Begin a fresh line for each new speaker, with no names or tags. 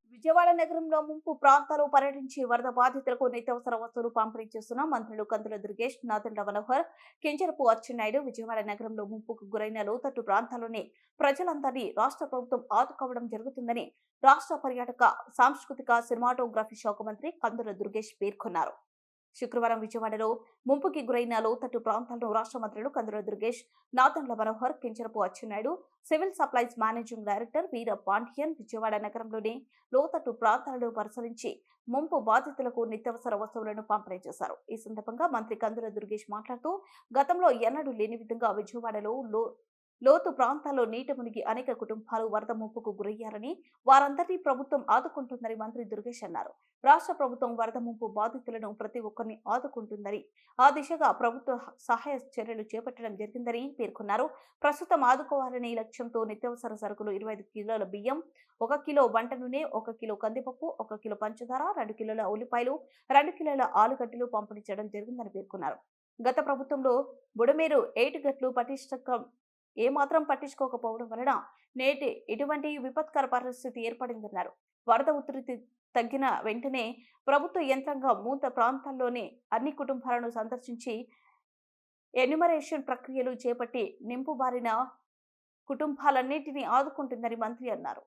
విజయవాడ నగరంలో ముంపు ప్రాంతాలు పర్యటించి వరద బాధితులకు నిత్యావసర వస్తువులు పంపిణీ చేస్తున్న మంత్రులు కందుల దుర్గేష్, నాదెండ్ల మనోహర్, కింజరపు అచ్చెన్నాయుడు విజయవాడ నగరంలో ముంపుకు గురైన లోతట్టు ప్రాంతాల్లోని ప్రజలందరినీ రాష్ట్ర ప్రభుత్వం ఆదుకోవడం జరుగుతుందని రాష్ట్ర పర్యాటక, సాంస్కృతిక, సినిమాటోగ్రఫీ శాఖ మంత్రి కందుల దుర్గేష్ పేర్కొన్నారు. శుక్రవారం విజయవాడలో ముంపుకి గురైన లోతట్టు ప్రాంతాలను రాష్ట్ర మంత్రులు Kandula Durgesh, Nadendla Manohar, Kinjarapu Atchannaidu, civil supplies managing director Veera Pandian Vijayawada నగరంలోని లోతట్టు ప్రాంతాలను పరిశీలించి ముంపు బాధితులకు నిత్యావసర వస్తువులను పంపిణీ చేశారు. ఈ సందర్భంగా మంత్రి కందుల దుర్గేష్ మాట్లాడుతూ, గతంలో ఎన్నడూ లేని విధంగా విజయవాడలో లోతు ప్రాంతాల్లో నీట మునిగి అనేక కుటుంబాలు వరద ముప్పుకు గురయ్యారని, వారందరినీ ప్రభుత్వం ఆదుకుంటుందని మంత్రి దుర్గేష్ అన్నారు. రాష్ట్ర ప్రభుత్వం వరద ముంపు బాధితులను ప్రతి ఒక్కరిని ఆదుకుంటుందని, ఆ దిశగా ప్రభుత్వ సహాయ చర్యలు చేపట్టడం జరిగిందని పేర్కొన్నారు. ప్రస్తుతం ఆదుకోవాలనే లక్ష్యంతో నిత్యావసర సరుకులు 25 కిలోల బియ్యం, 1 కిలో వంట నూనె, 1 కిలో కందిపప్పు, 1 కిలో పంచదార, 2 కిలోల ఉల్లిపాయలు, 2 కిలోల ఆలుగడ్డలు పంపిణీ చేయడం జరిగిందని పేర్కొన్నారు. గత ప్రభుత్వంలో బుడమేరు ఏటిగట్లు ఏమాత్రం పట్టించుకోకపోవడం వలన నేటి ఇటువంటి విపత్కర పరిస్థితి ఏర్పడిందన్నారు. వరద ఉధృతి తగ్గిన వెంటనే ప్రభుత్వ యంత్రాంగం మూత ప్రాంతాల్లోని అన్ని కుటుంబాలను సందర్శించి ఎన్యుమరేషన్ ప్రక్రియలు చేపట్టి నింపు బారిన కుటుంబాలన్నింటినీ ఆదుకుంటుందని మంత్రి అన్నారు.